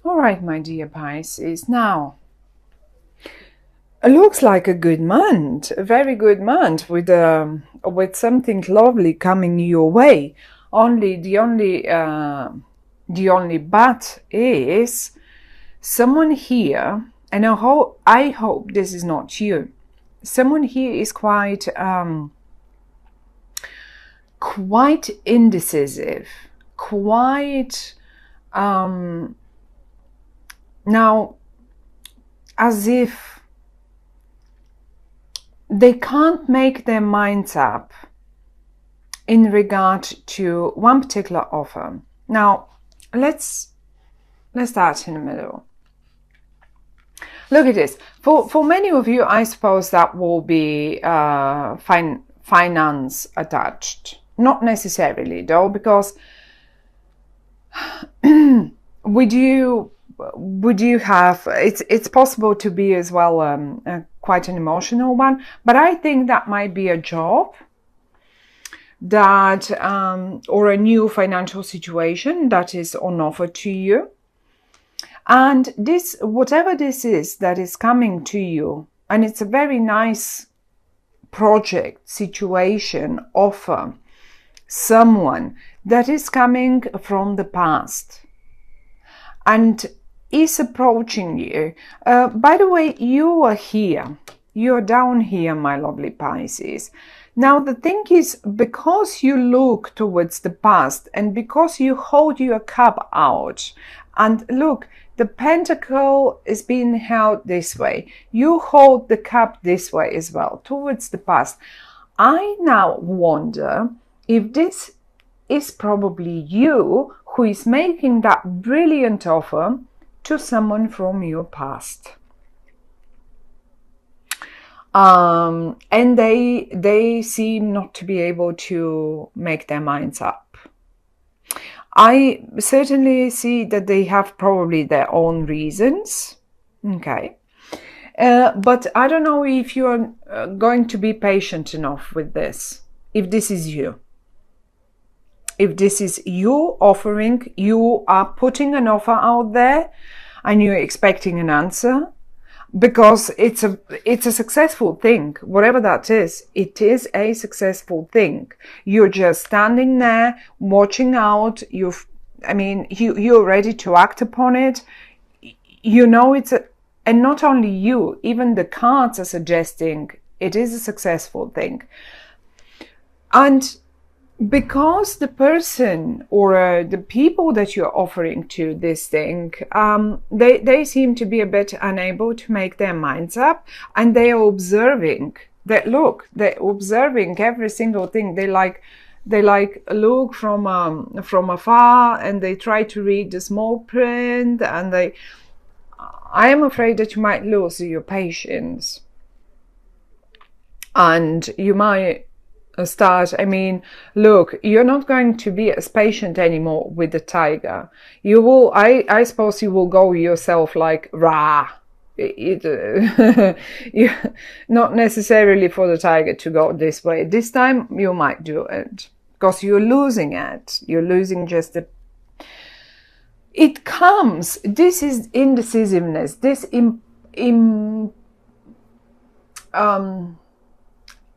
All right, my dear Pisces. Now, it looks like a good month, a very good month with something lovely coming your way. The only but is someone here, and I hope this is not you. Someone here is quite indecisive, quite now, as if they can't make their minds up in regard to one particular offer. Now, let's start in the middle. Look at this. For many of you, I suppose that will be finance attached. Not necessarily, though, because would you have, it's possible to be as well quite an emotional one, but I think that might be a job that or a new financial situation that is on offer to you. And this, whatever this is that is coming to you, and it's a very nice project, situation, offer, someone that is coming from the past and is approaching you. By the way, you are here. You're down here, my lovely Pisces. Now, the thing is, because you look towards the past and because you hold your cup out, and look, the pentacle is being held this way. You hold the cup this way as well, towards the past. I now wonder if this is probably you who is making that brilliant offer to someone from your past. And they seem not to be able to make their minds up. I certainly see that they have probably their own reasons. Okay. But I don't know if you're going to be patient enough with this. If this is you. If this is you offering, you are putting an offer out there and you're expecting an answer. Because it's a successful thing, whatever that is, it is a successful thing. You're just standing there, watching out. You're ready to act upon it. You know and not only you, even the cards are suggesting it is a successful thing. And because the person or the people that you're offering to this thing, they seem to be a bit unable to make their minds up, and they are observing that. Look, they're observing every single thing. They look from afar, and they try to read the small print, and I am afraid that you might lose your patience, and you might start, look, you're not going to be as patient anymore with the tiger. You will, I suppose you will go yourself like, rah. Not necessarily for the tiger to go this way. This time you might do it because you're losing it. You're losing just it comes, this is indecisiveness, this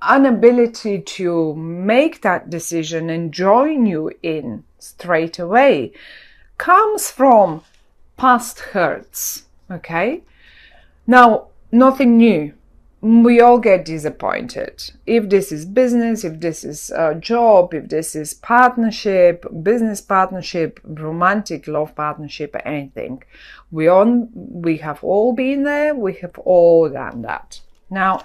inability to make that decision and join you in straight away comes from past hurts. Okay, now nothing new. We all get disappointed. If this is business, if this is a job, if this is partnership, business partnership, romantic love partnership, anything, we have all been there. We have all done that. Now,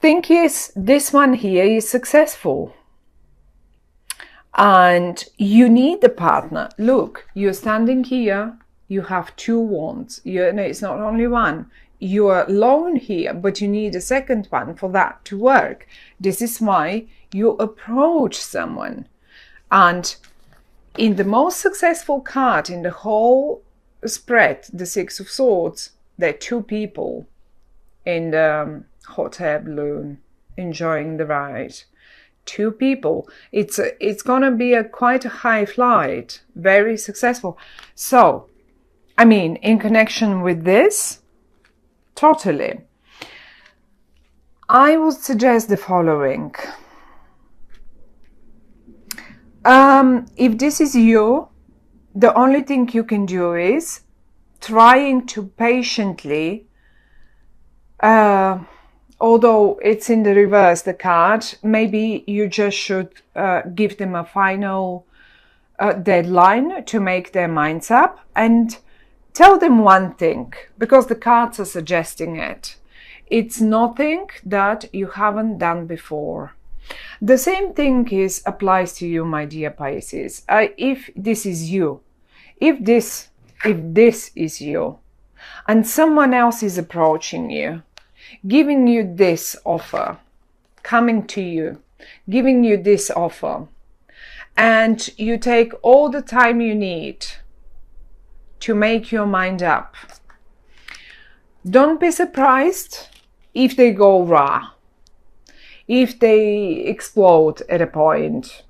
thing is, this one here is successful and you need the partner. Look, you're standing here, you have two wands. It's not only one. You're alone here, but you need a second one for that to work. This is why you approach someone. And in the most successful card in the whole spread, the Six of Swords, there are two people in the hot air balloon enjoying the ride. 2 people. It's going to be quite a high flight, very successful. So, I mean, in connection with this, totally, I would suggest the following. If this is you, the only thing you can do is trying to patiently, although it's in the reverse, the card, maybe you just should give them a final deadline to make their minds up, and tell them one thing, because the cards are suggesting it. It's nothing that you haven't done before. The same thing applies to you, my dear Pisces. If this is you, if this is you, and someone else is approaching you, giving you this offer, coming to you, giving you this offer, and you take all the time you need to make your mind up, don't be surprised if they go raw, if they explode at a point.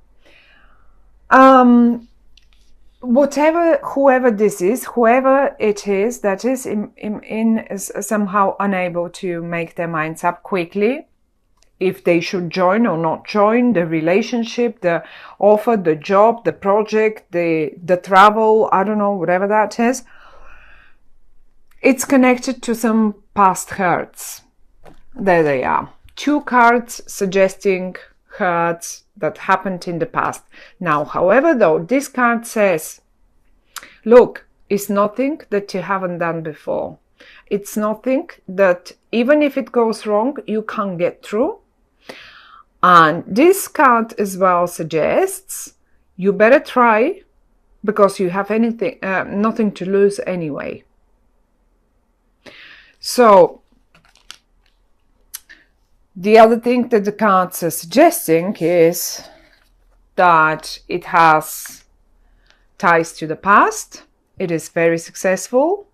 Whoever this is, whoever it is that is is somehow unable to make their minds up quickly, if they should join or not join the relationship, the offer, the job, the project, the travel, I don't know, whatever that is, it's connected to some past hurts. There they are. 2 cards suggesting hurts that happened in the past. Now, however, though, this card says, look, it's nothing that you haven't done before. It's nothing that, even if it goes wrong, you can't get through. And this card as well suggests you better try, because you have nothing to lose anyway. So, the other thing that the cards are suggesting is that it has ties to the past. It is very successful.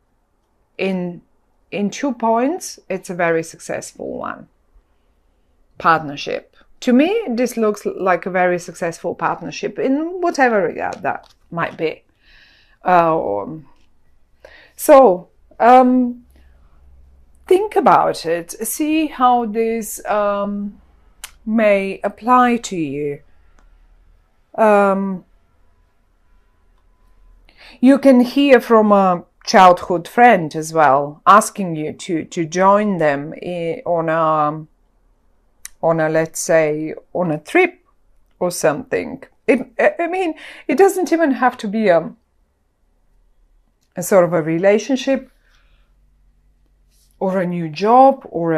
In 2 points, it's a very successful one. Partnership. To me, this looks like a very successful partnership in whatever regard that might be. Think about it. See how this may apply to you. You can hear from a childhood friend as well, asking you to join them on a, let's say, on a trip or something. I mean, it doesn't even have to be a sort of a relationship, or a new job, or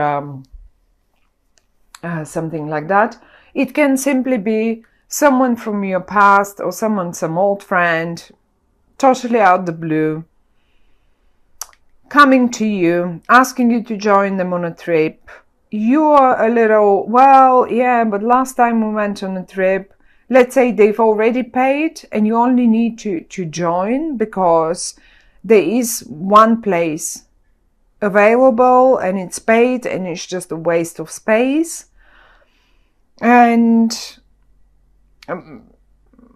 something like that. It can simply be someone from your past, or some old friend, totally out the blue, coming to you, asking you to join them on a trip. You are a little, well, yeah, but last time we went on a trip, let's say they've already paid and you only need to join because there is one place available and it's paid and it's just a waste of space. And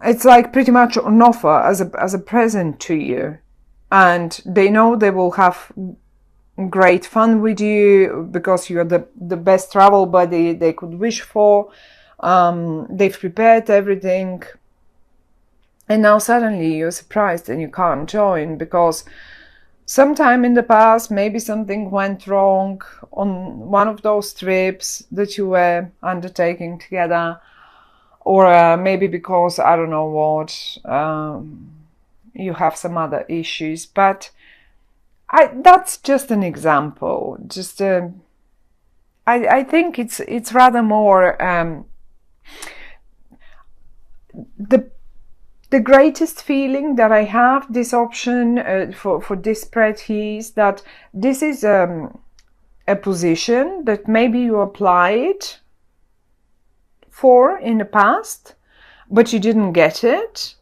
it's like pretty much an offer as a present to you. And they know they will have great fun with you because you're the best travel buddy they could wish for. They've prepared everything. And now suddenly you're surprised and you can't join because sometime in the past, maybe something went wrong on one of those trips that you were undertaking together. Or maybe because, I don't know what, you have some other issues. But that's just an example. Just I think it's rather more the greatest feeling that I have this option for this spread here is that this is a position that maybe you applied for in the past, but you didn't get it.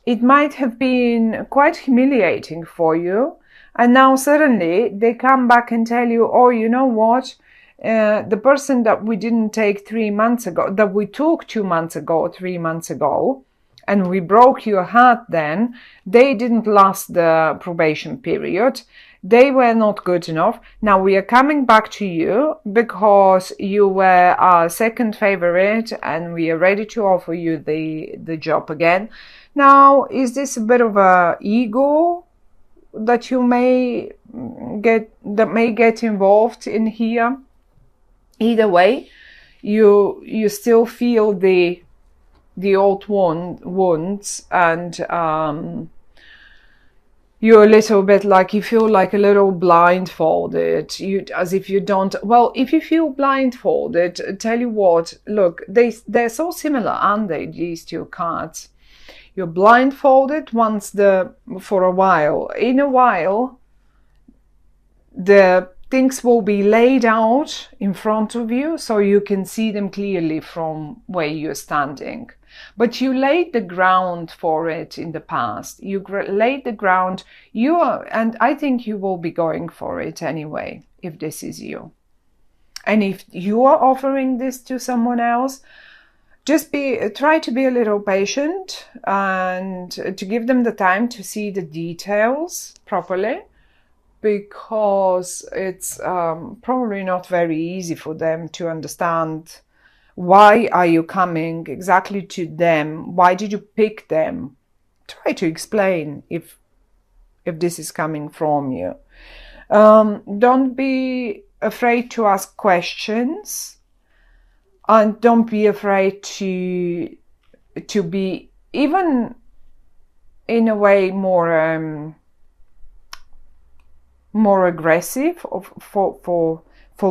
It might have been quite humiliating for you. And now suddenly they come back and tell you, oh, you know what? the person that we didn't take 3 months ago, that we took 2 months ago or 3 months ago, and we broke your heart then, they didn't last the probation period. They were not good enough. Now we are coming back to you because you were our second favorite and we are ready to offer you the job again. Now, is this a bit of a ego that you may get involved in here? Either way, you still feel the old wounds, and you're a little bit like, you feel like a little blindfolded. As if you don't. Well, if you feel blindfolded, tell you what. Look, they're so similar, aren't they? These two cards. You're blindfolded for a while. In a while, the things will be laid out in front of you so you can see them clearly from where you're standing. But you laid the ground for it in the past. You laid the ground. And I think you will be going for it anyway, if this is you. And if you are offering this to someone else, just try to be a little patient and to give them the time to see the details properly, because it's probably not very easy for them to understand why are you coming exactly to them. Why did you pick them? Try to explain if this is coming from you. Don't be afraid to ask questions. And don't be afraid to be, even in a way, more aggressive for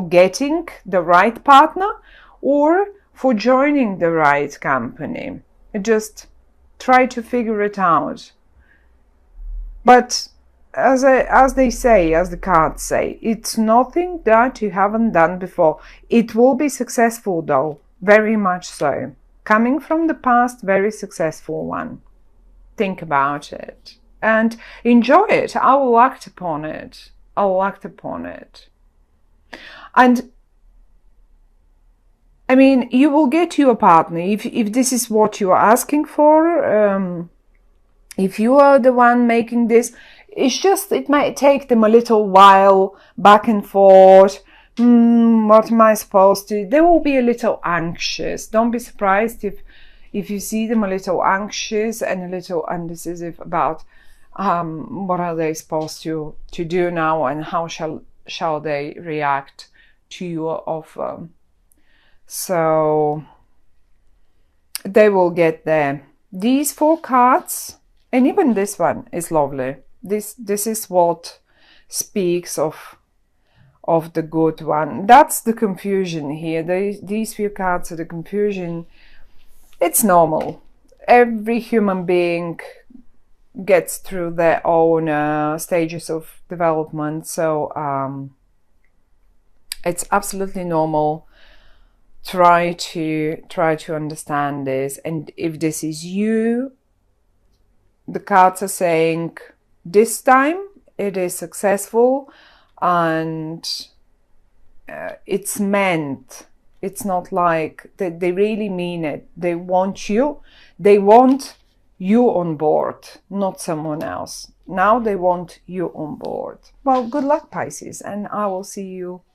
getting the right partner or for joining the right company. Just try to figure it out. But as the cards say, it's nothing that you haven't done before. It will be successful though, very much so. Coming from the past, very successful one. Think about it and enjoy it. I will act upon it. And I mean, you will get your partner if this is what you are asking for. If you are the one making this, it might take them a little while back and forth. What am I supposed to? They will be a little anxious. Don't be surprised if you see them a little anxious and a little indecisive about what are they supposed to do now and how shall they react to your offer. So they will get there. These 4 cards, and even this one is lovely. This is what speaks of the good one. That's the confusion here. These few cards are the confusion. It's normal. Every human being gets through their own stages of development. So it's absolutely normal. Try to understand this. And if this is you, the cards are saying this time it is successful and it's meant. It's not like they really mean it. They want you on board, not someone else. Now they want you on board. Well, good luck, Pisces, and I will see you